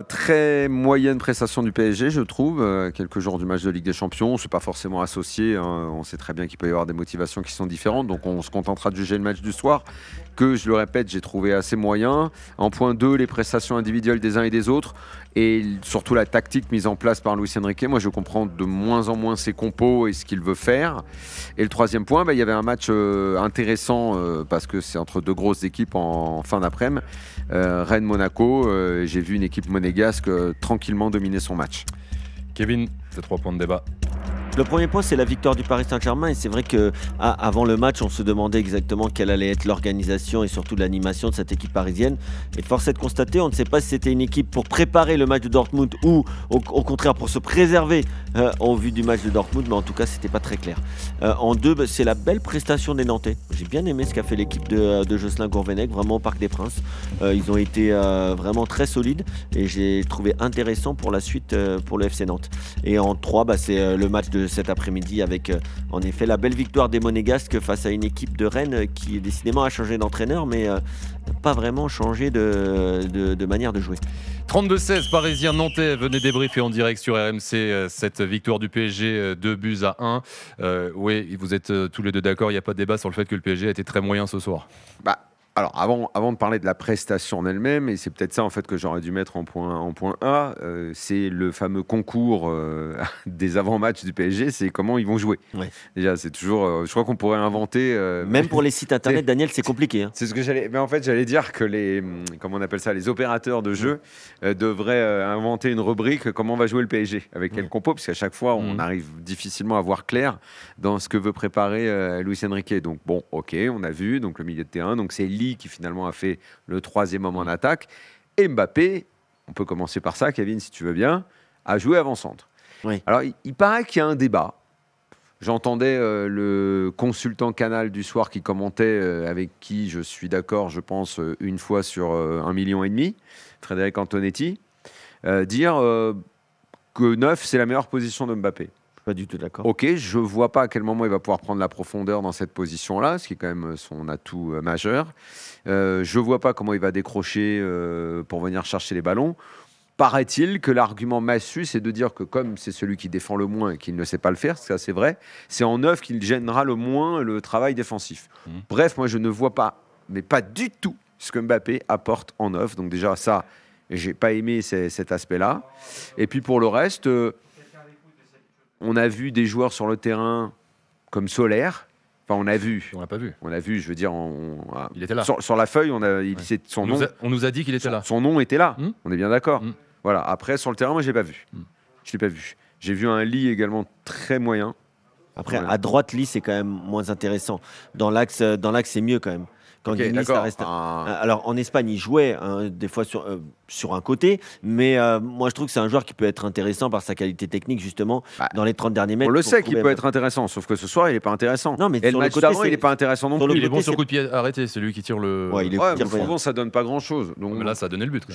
Très moyenne prestation du PSG, je trouve. Quelques jours du match de Ligue des Champions, c'est pas forcément associé, hein. On sait très bien qu'il peut y avoir des motivations qui sont différentes, donc on se contentera de juger le match du soir, que je le répète, j'ai trouvé assez moyen. En point 2, les prestations individuelles des uns et des autres, et surtout la tactique mise en place par Luis Enrique. Moi, je comprends de moins en moins ses compos et ce qu'il veut faire. Et le troisième point, il y avait un match intéressant parce que c'est entre deux grosses équipes en fin d'après-midi. Rennes-Monaco, j'ai vu une équipe monégasque tranquillement dominer son match. Kevin, tes 3 points de débat. Le premier point, c'est la victoire du Paris Saint-Germain. Et c'est vrai qu'avant le match, on se demandait exactement quelle allait être l'organisation et surtout l'animation de cette équipe parisienne. Et force est de constater, on ne sait pas si c'était une équipe pour préparer le match de Dortmund ou au contraire pour se préserver au vu du match de Dortmund. Mais en tout cas, c'était pas très clair. En deux, c'est la belle prestation des Nantais. J'ai bien aimé ce qu'a fait l'équipe de Jocelyn Gourvenec, vraiment au Parc des Princes. Ils ont été vraiment très solides et j'ai trouvé intéressant pour la suite pour le FC Nantes. Et en trois, c'est le match de cet après-midi avec en effet la belle victoire des Monégasques face à une équipe de Rennes qui décidément a changé d'entraîneur mais n'a pas vraiment changé de manière de jouer. 32-16, Parisien Nantais, venez débriefer en direct sur RMC cette victoire du PSG, 2-1. Oui, vous êtes tous les deux d'accord, il n'y a pas de débat sur le fait que le PSG a été très moyen ce soir. Alors, avant de parler de la prestation en elle-même, et c'est peut-être ça en fait que j'aurais dû mettre en point A, c'est le fameux concours des avant-matchs du PSG, c'est comment ils vont jouer. Ouais. Déjà, c'est toujours, je crois qu'on pourrait inventer. Même pour les sites internet, Daniel, c'est compliqué. Hein. C'est ce que j'allais. Mais en fait, j'allais dire que comment on appelle ça, les opérateurs de jeu devraient inventer une rubrique comment va jouer le PSG, avec quel compo, parce qu'à chaque fois, on arrive difficilement à voir clair dans ce que veut préparer Luis Enrique. Donc bon, ok, on a vu donc le milieu de terrain, donc c'est Lee qui finalement a fait le troisième homme en attaque. Et Mbappé, on peut commencer par ça, Kevin, si tu veux bien, a joué avant-centre. Oui. Alors, il paraît qu'il y a un débat. J'entendais le consultant Canal du soir qui commentait, avec qui je suis d'accord, je pense, une fois sur 1,5 million, Frédéric Antonetti, dire que 9, c'est la meilleure position de Mbappé. Pas du tout d'accord. Ok, je ne vois pas à quel moment il va pouvoir prendre la profondeur dans cette position-là, ce qui est quand même son atout majeur. Je ne vois pas comment il va décrocher pour venir chercher les ballons. Paraît-il que l'argument massu, c'est de dire que comme c'est celui qui défend le moins et qu'il ne sait pas le faire, ça c'est vrai, c'est en 9 qu'il gênera le moins le travail défensif. Bref, moi je ne vois pas, mais pas du tout, ce que Mbappé apporte en 9. Donc déjà ça, j'ai pas aimé cet aspect-là. Et puis pour le reste, on a vu des joueurs sur le terrain comme Solaire. Enfin, on l'a pas vu. On l'a vu, je veux dire, il était là. Sur la feuille, son nom. On nous a dit qu'il était là. Son nom était là. On est bien d'accord. Voilà. Après, sur le terrain, moi, je l'ai pas vu. Je l'ai pas vu. J'ai vu un Lee également très moyen. Après, à droite, Lee, c'est quand même moins intéressant. Dans l'axe, c'est mieux quand même. Tanguy, ça reste. Alors en Espagne, il jouait des fois sur un côté, mais moi je trouve que c'est un joueur qui peut être intéressant par sa qualité technique justement dans les 30 derniers mètres. On le sait qu'il peut être intéressant, sauf que ce soir il n'est pas intéressant. Non, mais et le match d'avant, il n'est pas intéressant non plus. Il est bon sur coup de pied arrêté, c'est lui qui tire le. Ouais, mais souvent ça donne pas grand-chose. Donc mais là, ça a donné le but.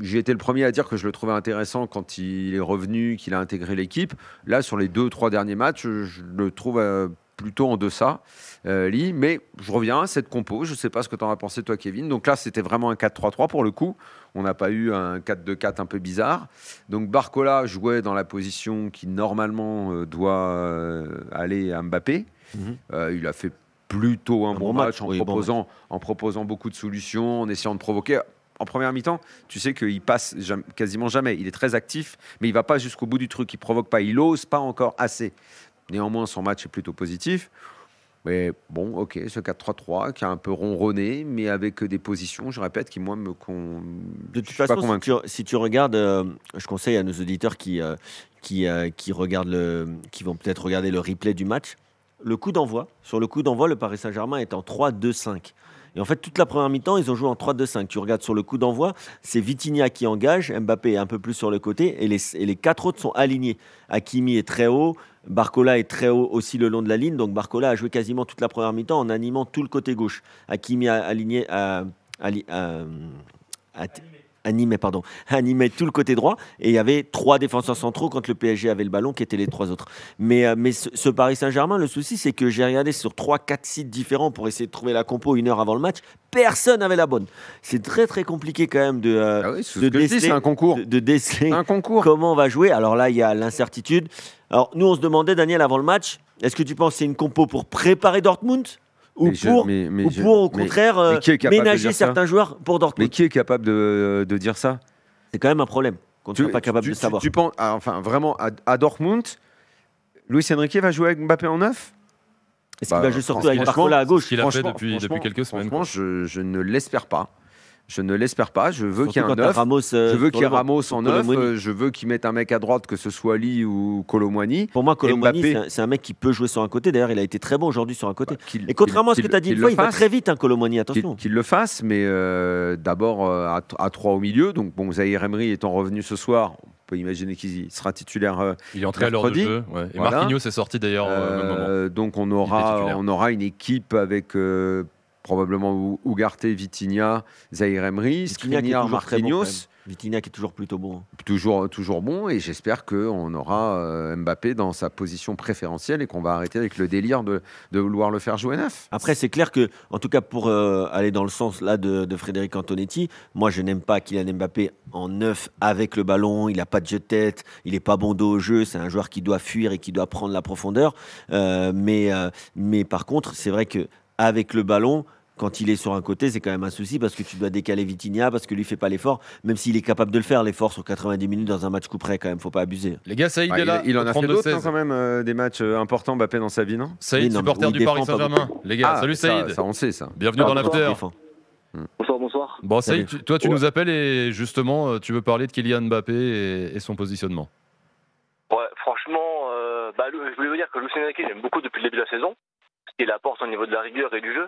J'ai été le premier à dire que je le trouvais intéressant quand il est revenu, qu'il a intégré l'équipe. Là, sur les 2-3 derniers matchs, je le trouve plutôt en deçà. Lee, mais je reviens à cette compo, je ne sais pas ce que tu en as pensé toi Kevin, donc là c'était vraiment un 4-3-3 pour le coup, on n'a pas eu un 4-2-4 un peu bizarre, donc Barcola jouait dans la position qui normalement doit aller à Mbappé, il a fait plutôt un bon match en proposant beaucoup de solutions, en essayant de provoquer. En première mi-temps, tu sais qu'il passe quasiment jamais, il est très actif, mais il ne va pas jusqu'au bout du truc, il ne provoque pas, il n'ose pas encore assez. Néanmoins son match est plutôt positif. Mais bon, ok, ce 4-3-3 qui a un peu ronronné, mais avec des positions, je répète, qui moi me De toute façon, si tu regardes, je conseille à nos auditeurs qui vont peut-être regarder le replay du match, sur le coup d'envoi, le Paris Saint-Germain est en 3-2-5. Et en fait, toute la première mi-temps, ils ont joué en 3-2-5. Tu regardes sur le coup d'envoi, c'est Vitinha qui engage, Mbappé est un peu plus sur le côté, et les 4 autres sont alignés. Hakimi est très haut, Barcola est très haut aussi le long de la ligne, donc Barcola a joué quasiment toute la première mi-temps en animant tout le côté gauche. Hakimi a aligné animait tout le côté droit et il y avait 3 défenseurs centraux quand le PSG avait le ballon qui étaient les 3 autres. Mais ce Paris Saint-Germain, le souci c'est que j'ai regardé sur 3-4 sites différents pour essayer de trouver la compo 1 heure avant le match. Personne n'avait la bonne. C'est très très compliqué quand même de déceler, c'est un concours. de déceler Un concours. comment on va jouer. Alors là, il y a l'incertitude. Alors nous, on se demandait, Daniel, avant le match, est-ce que tu penses que c'est une compo pour préparer Dortmund ou pour au contraire ménager certains joueurs pour Dortmund? Mais qui est capable de dire ça? C'est quand même un problème qu'on ne soit pas capable de savoir. Tu penses, enfin vraiment, à Dortmund, Luis Enrique va jouer avec Mbappé en 9? Est-ce qu'il va jouer surtout avec Barcola à gauche? Ce qu'il a fait depuis quelques semaines. Franchement, je ne l'espère pas. Je ne l'espère pas. Je veux qu'il y ait un 9. Je veux qu'il y ait Ramos en 9. Je veux qu'il mette un mec à droite, que ce soit Lee ou Colomwani. Pour moi, Colomwani, c'est un mec qui peut jouer sur un côté. D'ailleurs, il a été très bon aujourd'hui sur un côté. Et contrairement à ce que tu as dit une fois, il va très vite, Colomwani. Attention. Qu'il le fasse, mais d'abord à 3 au milieu. Donc, bon, Zahir Emery étant revenu ce soir, on peut imaginer qu'il sera titulaire. Il est entré à l'heure de jeu. Ouais. Et voilà. Marquinhos est sorti d'ailleurs au même moment. Donc, on aura une équipe avec. Probablement Ugarte, Vitinha, Zahir Emery, Skriniar, Marquinhos. Vitinha qui est toujours plutôt bon. Toujours bon, et j'espère qu'on aura Mbappé dans sa position préférentielle et qu'on va arrêter avec le délire de vouloir le faire jouer 9. Après, c'est clair que, en tout cas, pour aller dans le sens là de Frédéric Antonetti, moi je n'aime pas Kylian Mbappé en 9 avec le ballon, il n'a pas de jeu de tête, il n'est pas bon dos au jeu, c'est un joueur qui doit fuir et qui doit prendre la profondeur. Mais par contre, c'est vrai que avec le ballon, quand il est sur un côté, c'est quand même un souci parce que tu dois décaler Vitinha, parce que lui fait pas l'effort, même s'il est capable de le faire, l'effort sur 90 minutes dans un match coup près, quand même, faut pas abuser. Les gars, Saïd est là. Il en a fait d'autres quand même, des matchs importants, Mbappé dans sa vie, non? Saïd, supporter du Paris Saint-Germain. Les gars, salut Saïd. Ça on sait ça. Bienvenue dans l'after. Bonsoir. Bon, Saïd, toi tu nous appelles et justement, tu veux parler de Kylian Mbappé et son positionnement. Ouais, franchement, je voulais vous dire que Luis Enrique, j'aime beaucoup depuis le début de la saison. Ce qu'il apporte au niveau de la rigueur et du jeu.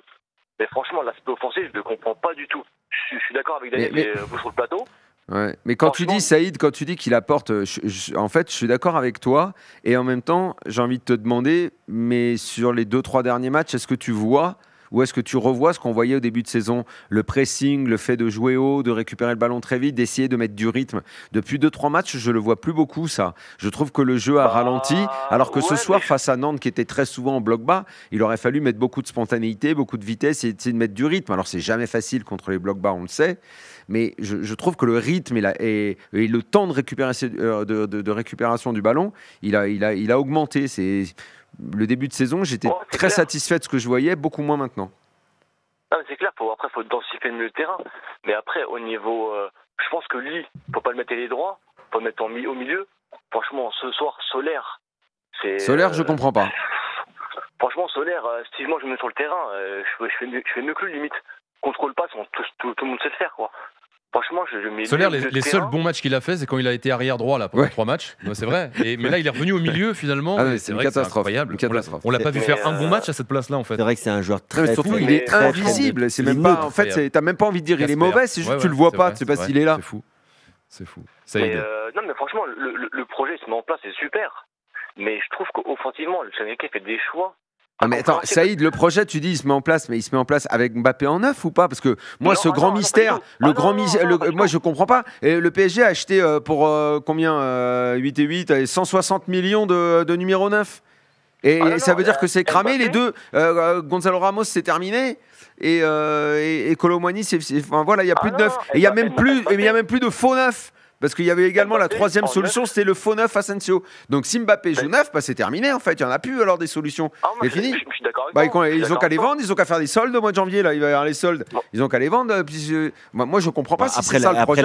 Mais franchement, l'aspect offensif, je ne le comprends pas du tout. Je suis d'accord avec Daniel et vous sur le plateau. Ouais. Mais quand tu dis, Saïd, quand tu dis qu'il apporte... en fait, je suis d'accord avec toi. Et en même temps, j'ai envie de te demander, mais sur les 2-3 derniers matchs, est-ce que tu vois ou est-ce que tu revois ce qu'on voyait au début de saison? Le pressing, le fait de jouer haut, de récupérer le ballon très vite, d'essayer de mettre du rythme. Depuis 2-3 matchs, je ne le vois plus beaucoup, ça. Je trouve que le jeu a ralenti, alors que ce soir, face à Nantes, qui était très souvent en bloc bas, il aurait fallu mettre beaucoup de spontanéité, beaucoup de vitesse et essayer de mettre du rythme. Alors, c'est jamais facile contre les blocs bas, on le sait. Mais je trouve que le rythme et le temps de récupération du ballon, il a augmenté. Le début de saison, j'étais très satisfait de ce que je voyais, beaucoup moins maintenant. Non, mais c'est clair, après, il faut densifier le milieu de terrain. Mais après, au niveau. Je pense que lui, il ne faut pas le mettre les droits, il faut le mettre au milieu. Franchement, ce soir, Solaire. Solaire, je ne comprends pas. Franchement, Solaire, si moi je me mets sur le terrain, je fais mieux que lui, limite. Contrôle passe, tout le monde sait le faire, quoi. Franchement, je mets Solaire, les seuls bons matchs qu'il a fait, c'est quand il a été arrière droit là pendant 3 matchs. Ouais, c'est vrai. Mais là, il est revenu au milieu finalement. C'est une catastrophe. On l'a pas vu faire un bon match à cette place-là en fait. C'est vrai que c'est un joueur très. Surtout, il est invisible. C'est même pas. En fait, t'as même pas envie de dire il est mauvais. C'est juste tu le vois pas. Tu sais pas s'il est là. C'est fou. Non, mais franchement, le projet se met en place, c'est super. Mais je trouve qu'offensivement, le Enrique fait des choix. Ah mais attends, Saïd, le projet, tu dis, il se met en place, mais il se met en place avec Mbappé en 9 ou pas? Parce que moi, moi, je comprends pas. Et le PSG a acheté pour combien 8 et 8, 160 millions de numéro 9. Et ça veut dire que c'est cramé, les deux. Gonzalo Ramos, c'est terminé. Et Colomwani, voilà, il n'y a plus de 9. Et il n'y a même plus de faux 9. Parce qu'il y avait également la troisième solution, c'était le faux 9 Asensio. Donc si Mbappé joue 9, c'est terminé en fait. Il n'y en a plus alors des solutions. C'est fini. Je suis d'accord avec toi. Ils ont qu'à les vendre, ils ont qu'à faire des soldes au mois de janvier. Là, il va y avoir les soldes. Ils ont qu'à les vendre. Moi, je ne comprends pas si c'est ça le projet.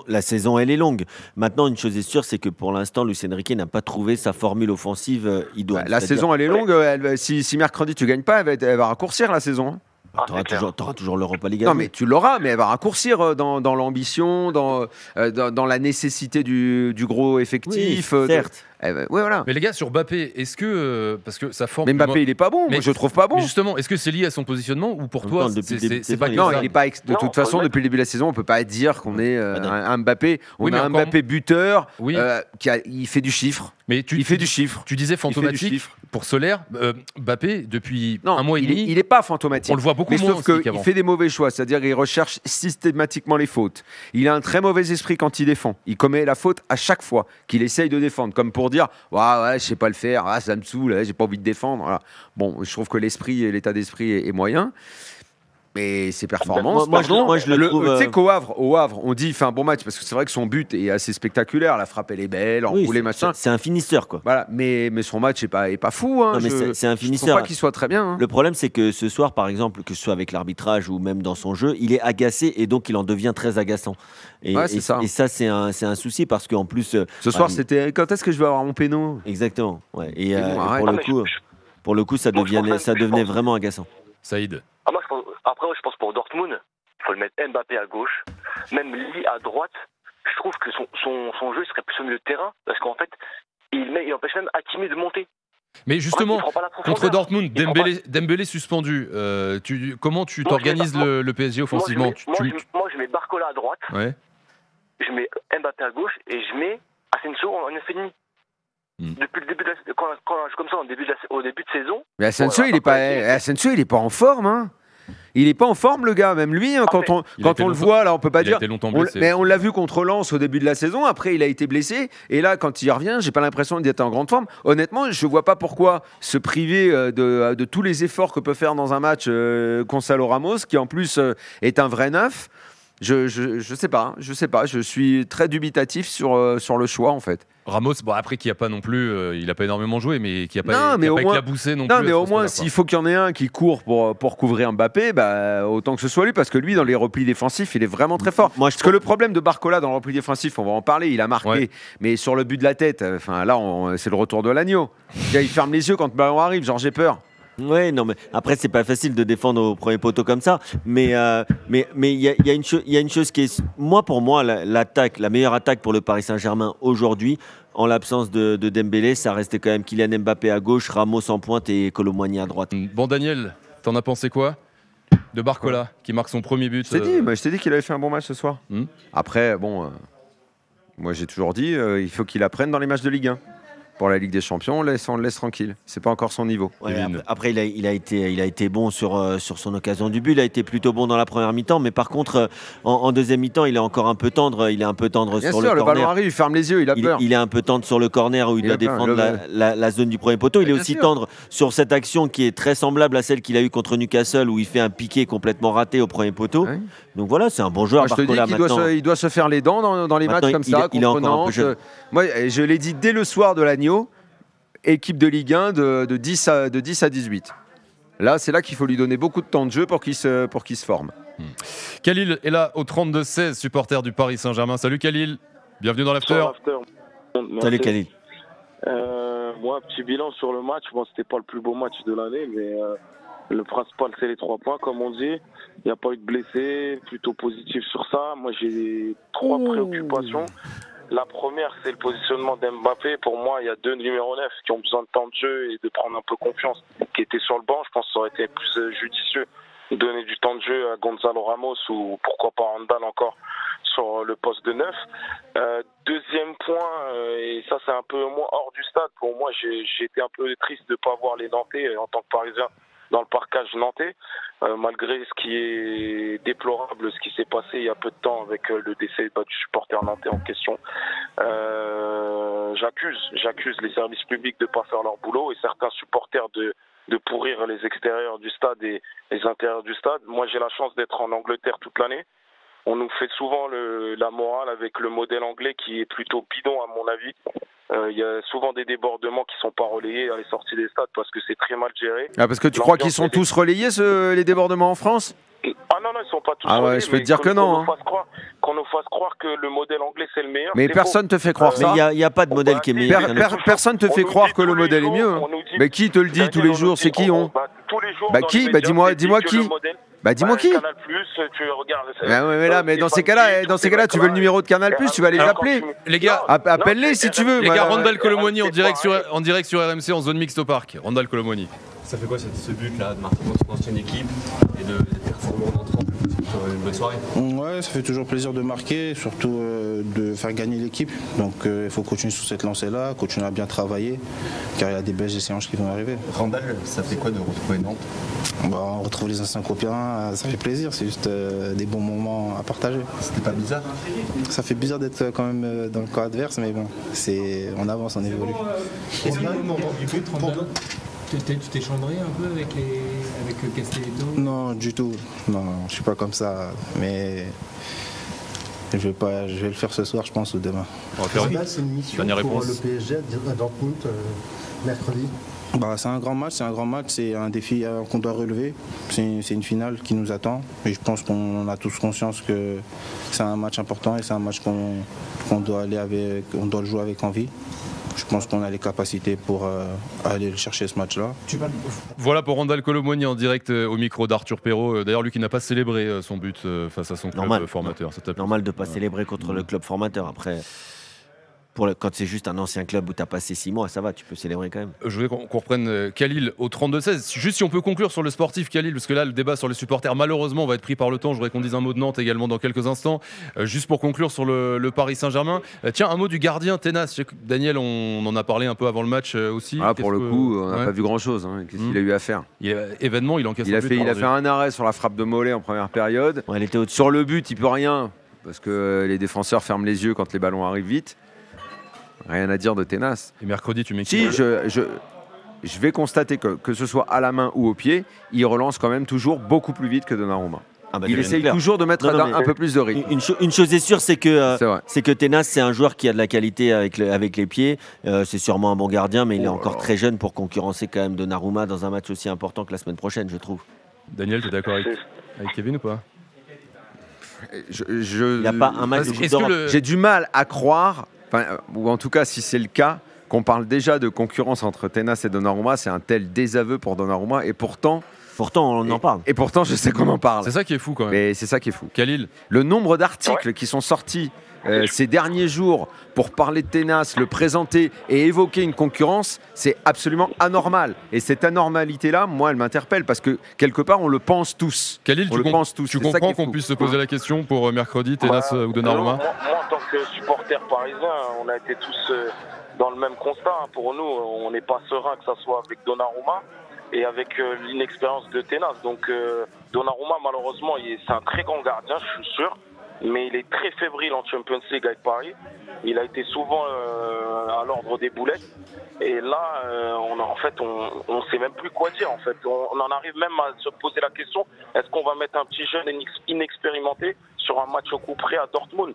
La saison, elle est longue. Maintenant, une chose est sûre, c'est que pour l'instant, Luis Enrique n'a pas trouvé sa formule offensive idoine. La saison, elle est longue. Si mercredi, tu ne gagnes pas, elle va raccourcir la saison. T'auras toujours l'Europa League. Non, mais tu l'auras, mais elle va raccourcir dans l'ambition, dans la nécessité du gros effectif. Oui, certes. Voilà. Mais les gars, sur Mbappé, est-ce que parce que ça forme. Mais Mbappé, il est pas bon. Moi, je trouve pas bon. Mais justement, est-ce que c'est lié à son positionnement ou pour toi, c'est pas? Non, il est pas. De toute façon, depuis le début de la saison, on peut pas dire qu'on est un Mbappé. On a un Mbappé buteur. Il fait du chiffre. Mais il fait du chiffre. Tu disais fantomatique. pour Solaire, Mbappé, depuis Non, un mois et demi, il n'est pas fantomatique. on le voit beaucoup mais moins sauf aussi qu'il qu'avant. fait des mauvais choix, c'est-à-dire qu'il recherche systématiquement les fautes. Il a un très mauvais esprit quand il défend. Il commet la faute à chaque fois qu'il essaye de défendre, comme pour dire ouais, je sais pas le faire, ça me saoule, j'ai pas envie de défendre. Voilà. Bon, je trouve que l'esprit et l'état d'esprit est moyen. Mais ses performances, moi, je le trouve. Tu sais qu'au Havre, on dit il fait un bon match parce que c'est vrai que son but est assez spectaculaire. La frappe elle est belle, enroulée, machin. C'est un finisseur, quoi. Voilà, mais son match est pas fou. Hein. Non, mais c'est un Je finisseur. trouve pas qu'il soit très bien. Hein. Le problème, c'est que ce soir, par exemple, que ce soit avec l'arbitrage ou même dans son jeu, il est agacé et donc il en devient très agaçant. Et, Ouais, c'est ça. Et ça, c'est un souci parce qu'en plus. Ce soir, c'était quand est-ce que je vais avoir mon péno? Exactement. Ouais. Et, bon, et arrête. pour le coup, ça devenait vraiment agaçant. Saïd. Moi, je pense pour Dortmund, il faut le mettre Mbappé à gauche, même Lee à droite. Je trouve que son jeu serait plus au milieu de terrain, parce qu'en fait, il empêche même Hakimi de monter. Mais justement, En fait, il prend pas la profondeur. contre Dortmund, Il prend pas- Dembélé suspendu, comment tu Moi, t'organises je mets le PSG offensivement? Moi, je mets Barcola à droite, Ouais. je mets Mbappé à gauche, et je mets Asensio en 9,5. Depuis le début quand on joue comme ça au début de saison. Mais Asensio, Ouais, il est pas en forme. Hein. Il est pas en forme, le gars. Même lui, hein, quand on le voit, là, on peut pas Il a dire. été longtemps blessé. Mais on l'a vu contre Lens au début de la saison. Après, il a été blessé. Et là, quand il revient, j'ai pas l'impression d'être en grande forme. Honnêtement, je vois pas pourquoi se priver de tous les efforts que peut faire dans un match Gonzalo Ramos, qui en plus est un vrai neuf. Je sais pas. Je suis très dubitatif sur le choix, en fait. Ramos, bon, après, qui a pas non plus, il a pas énormément joué, mais qui a pas, Non, mais au moins- éclaboussé non Non, plus. mais à ce au moins, poste-là, s'il faut qu'il y en ait un qui court pour couvrir Mbappé, bah, autant que ce soit lui, parce que lui, dans les replis défensifs, il est vraiment très fort. Parce que le problème de Barcola dans le repli défensif, on va en parler, il a marqué, Ouais. mais sur le but de la tête, là, c'est le retour de l'agneau. Il ferme les yeux quand le ballon arrive, genre j'ai peur. Ouais, non, mais après, c'est pas facile de défendre au premier poteau comme ça. Mais il y a une chose qui est, pour moi, la meilleure attaque pour le Paris Saint-Germain aujourd'hui, en l'absence de Dembélé, ça restait quand même Kylian Mbappé à gauche, Ramos en pointe et Kolo Muani à droite. Bon, Daniel, t'en as pensé quoi de Barcola, qui marque son premier but? Je t'ai dit qu'il avait fait un bon match ce soir. Après, moi j'ai toujours dit, il faut qu'il apprenne dans les matchs de Ligue 1. Pour la Ligue des Champions, on le laisse tranquille. C'est pas encore son niveau. Ouais, après, il a été bon sur son occasion du but. Il a été plutôt bon dans la première mi-temps, mais par contre, en deuxième mi-temps, il est encore un peu tendre. Il est un peu tendre Bien sur sûr, le corner. ballon arrive, il ferme les yeux, il a peur. Il est un peu tendre sur le corner où il doit défendre la zone du premier poteau. Il est Bien aussi sûr. tendre sur cette action qui est très semblable à celle qu'il a eue contre Newcastle où il fait un piqué complètement raté au premier poteau. Ouais. Donc voilà, c'est un bon joueur. Moi, je te dis Barcola, qu'il doit se faire les dents dans les matchs Maintenant, comme ça, il est contre encore un peu Nantes. jeune. Moi, je l'ai dit dès le soir de l'agneau, équipe de Ligue 1 de 10 à 18. Là, c'est là qu'il faut lui donner beaucoup de temps de jeu pour qu'il se forme. Khalil est là au 32-16, supporter du Paris Saint-Germain. Salut Khalil, bienvenue dans l'after. Salut Khalil. Moi, petit bilan sur le match. Bon, c'était pas le plus beau match de l'année, mais le principal, c'est les 3 points, comme on dit. Il n'y a pas eu de blessés, plutôt positif sur ça. Moi, j'ai 3 préoccupations. La première, c'est le positionnement d'Mbappé. Pour moi, il y a 2 numéros 9 qui ont besoin de temps de jeu et de prendre un peu confiance, qui étaient sur le banc. Je pense que ça aurait été plus judicieux de donner du temps de jeu à Gonzalo Ramos ou pourquoi pas Handal encore sur le poste de 9. Deuxième point, et ça c'est un peu moi hors du stade, pour moi j'ai été un peu triste de ne pas voir les Nantais en tant que Parisien dans le parcage nantais, malgré ce qui est déplorable, ce qui s'est passé il y a peu de temps avec le décès du supporter nantais en question. J'accuse les services publics de ne pas faire leur boulot et certains supporters de pourrir les extérieurs du stade et les intérieurs du stade. Moi j'ai la chance d'être en Angleterre toute l'année. On nous fait souvent la morale avec le modèle anglais qui est plutôt bidon à mon avis. Il y a souvent des débordements qui ne sont pas relayés à les sorties des stades parce que c'est très mal géré. Ah, parce que tu crois qu'ils sont tous relayés, les débordements en France? Ah non, ils ne sont pas tous relayés. Ah ouais, je peux te dire que non. Qu'on nous fasse croire que le modèle anglais c'est le meilleur. Mais personne ne te fait croire ça. Mais il n'y a pas de modèle qui est meilleur. Personne ne te fait croire que le modèle est mieux. Mais qui te le dit tous les jours? C'est qui on? Tous les jours. Bah qui? Bah dis-moi qui? Bah dis-moi qui? Canal+, tu regardes. Mais dans ces cas-là, tu veux le numéro de Canal+, tu vas les appeler. Les gars, appelle-les si tu veux. Les gars, Randall Colomoni en direct sur RMC en zone mixte au parc. Randall Colomoni. Ça fait quoi ce but-là de marquer contre son ancienne équipe et de performer en entrant? une bonne soirée. Ouais, ça fait toujours plaisir de marquer, surtout de faire gagner l'équipe. Donc il faut continuer sur cette lancée-là, continuer à bien travailler, car il y a des belles échéances qui vont arriver. Randall, ça fait quoi de retrouver Nantes? On retrouve les anciens copains, ça fait plaisir, c'est juste des bons moments à partager. C'était pas bizarre? Ça fait bizarre d'être quand même dans le camp adverse, mais bon, on avance, on évolue. Est-ce qu'il y a un moment du but, Randall, tu t'es chambré un peu avec Castelletto? Non, du tout. Non, je suis pas comme ça, mais je vais le faire ce soir, je pense, ou demain. C'est une mission pour le PSG à Dortmund mercredi. C'est un grand match, c'est un défi qu'on doit relever. C'est une finale qui nous attend. Et je pense qu'on a tous conscience que c'est un match important et c'est un match qu'on doit le jouer avec envie. Je pense qu'on a les capacités pour aller chercher ce match-là. Voilà pour Randall Kolo Muani en direct au micro d'Arthur Perrault. D'ailleurs, lui qui n'a pas célébré son but face à son club formateur. Normal de ne pas célébrer contre le club formateur. Après, quand c'est juste un ancien club où tu as passé 6 mois, ça va, tu peux célébrer quand même. Je voudrais qu'on reprenne Khalil au 32-16. Juste si on peut conclure sur le sportif, Khalil, parce que là, le débat sur les supporters, malheureusement, va être pris par le temps. Je voudrais qu'on dise un mot de Nantes également dans quelques instants. Juste pour conclure sur le Paris Saint-Germain. Tiens, un mot du gardien Ténas. Je sais que Daniel, on en a parlé un peu avant le match aussi. Pour le coup, on n'a pas vu grand-chose. Qu'est-ce qu'il a eu à faire? Événement, il encaisse il a fait un arrêt sur la frappe de Mollet en première période. Sur le but, il peut rien, parce que les défenseurs ferment les yeux quand les ballons arrivent vite. Rien à dire de Ténas. Et mercredi, tu m'expliques. Si, je vais constater que ce soit à la main ou au pied, il relance quand même toujours beaucoup plus vite que Donnarumma. Il essaye toujours de mettre un peu plus de rythme. Une chose est sûre, c'est que Ténas, c'est un joueur qui a de la qualité avec les pieds. C'est sûrement un bon gardien, mais il est encore très jeune pour concurrencer quand même Donnarumma dans un match aussi important que la semaine prochaine, je trouve. Daniel, tu es d'accord avec Kevin ou pas? Il n'y a pas un match de J'ai du mal à croire, ou en tout cas si c'est le cas, qu'on parle déjà de concurrence entre Ténas et Donnarumma. C'est un tel désaveu pour Donnarumma, et pourtant on en parle. Et pourtant je sais qu'on en parle. C'est ça qui est fou quand même. Mais c'est ça qui est fou. Khalil, le nombre d'articles qui sont sortis ces derniers jours pour parler de Ténas, le présenter et évoquer une concurrence, c'est absolument anormal. Et cette anormalité-là, moi, elle m'interpelle parce que quelque part, on le pense tous. Khalil, tu comprends qu'on puisse se poser la question pour mercredi, Ténas ou Donnarumma? Moi, en tant que supporter parisien, on a été tous dans le même constat. Pour nous, on n'est pas serein que ça soit avec Donnarumma et avec l'inexpérience de Ténas. Donc Donnarumma, malheureusement, c'est un très grand gardien, je suis sûr. Mais il est très fébrile en Champions League avec Paris. Il a été souvent à l'ordre des boulettes. Et là, on sait même plus quoi dire en fait. On en arrive même à se poser la question, est-ce qu'on va mettre un petit jeune inexpérimenté sur un match au coup près à Dortmund?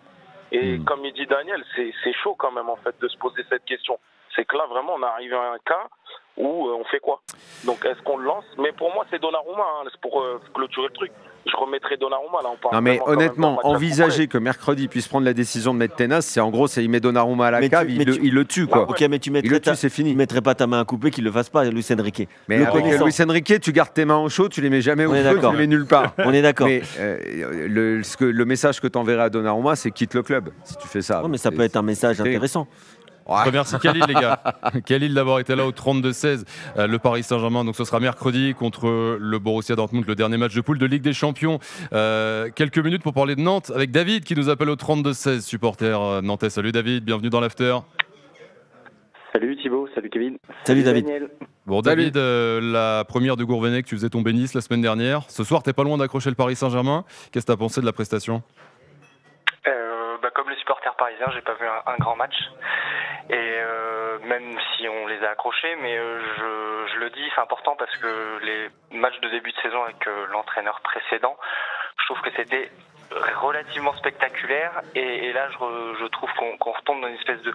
Et comme il dit Daniel, c'est chaud quand même en fait de se poser cette question. C'est que là vraiment on est arrivé à un cas où on fait quoi? Donc est-ce qu'on le lance? Mais pour moi c'est Donnarumma, c'est pour clôturer le truc. Je remettrai Donnarumma là. On parle. Non mais honnêtement, envisager que mercredi puisse prendre la décision de mettre Ténas, c'est en gros, il met Donnarumma à la cave, il le tue quoi. Ok, mais tu mettrais pas ta main à couper, qu'il le fasse pas, Luis Enrique. Mais avec Luis Enrique, tu gardes tes mains au chaud, tu les mets jamais au feu, tu les mets nulle part. On est d'accord. Mais le message que tu enverrais à Donnarumma, c'est quitte le club si tu fais ça. Non, mais ça peut être un message intéressant. Merci Khalil les gars. Khalil d'avoir été là au 32-16. Le Paris Saint-Germain, donc ce sera mercredi contre le Borussia Dortmund, le dernier match de poule de Ligue des Champions. Quelques minutes pour parler de Nantes avec David qui nous appelle au 32-16, supporter nantais. Salut David, bienvenue dans l'after. Salut Thibaut, salut Kevin. Salut David. Daniel. Bon David, la première de Gourvenec, tu faisais tomber Nice la semaine dernière. Ce soir, t'es pas loin d'accrocher le Paris Saint-Germain. Qu'est-ce que t'as pensé de la prestation? Comme les supporters parisiens, j'ai pas vu un grand match. Et même si on les a accrochés, mais je le dis, c'est important parce que les matchs de début de saison avec l'entraîneur précédent, je trouve que c'était relativement spectaculaire. Et là, je trouve qu'on retombe dans une espèce de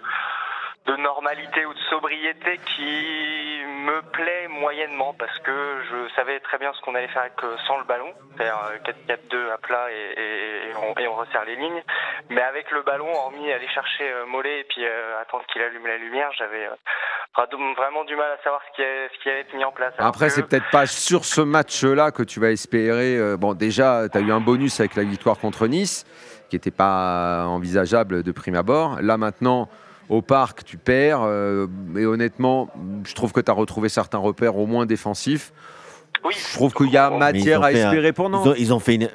normalité ou de sobriété qui me plaît moyennement parce que je savais très bien ce qu'on allait faire sans le ballon, c'est-à-dire 4-4-2 à plat et on resserre les lignes. Mais avec le ballon, hormis aller chercher Mollet et puis attendre qu'il allume la lumière, j'avais vraiment du mal à savoir ce qui allait être mis en place. Après, c'est peut-être pas sur ce match-là que tu vas espérer. Bon, déjà, tu as eu un bonus avec la victoire contre Nice, qui n'était pas envisageable de prime abord. Là, maintenant, au Parc, tu perds. Et honnêtement, je trouve que tu as retrouvé certains repères, au moins défensifs. je trouve qu'il y a matière à espérer pour Nantes.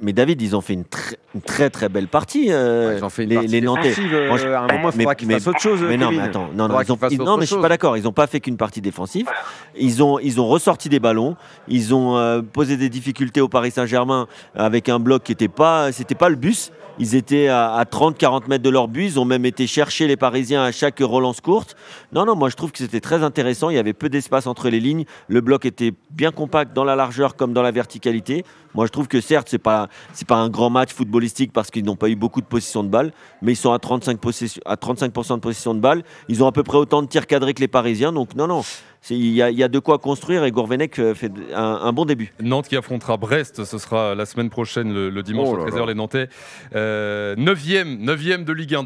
Mais David, ils ont fait une très très belle partie. Ils ont fait une partie les Nantais. à un moment, il faudra qu'ils fassent autre chose. Mais non, mais attends, non, mais je suis pas d'accord. Ils n'ont pas fait qu'une partie défensive. Ils ont ressorti des ballons. Ils ont posé des difficultés au Paris Saint-Germain avec un bloc qui c'était pas le bus. Ils étaient à 30-40 mètres de leur but. Ils ont même été chercher les Parisiens à chaque relance courte. Non, moi je trouve que c'était très intéressant. Il y avait peu d'espace entre les lignes. Le bloc était bien compact dans la largeur comme dans la verticalité. Moi je trouve que certes, c'est pas un grand match footballistique parce qu'ils n'ont pas eu beaucoup de possession de balle, mais ils sont à 35% de possession de balle. Ils ont à peu près autant de tirs cadrés que les Parisiens. Donc non. Il y a de quoi construire et Gourvenec fait un bon début. Nantes qui affrontera Brest, ce sera la semaine prochaine, le dimanche à 13h, les Nantais. 9e de Ligue 1.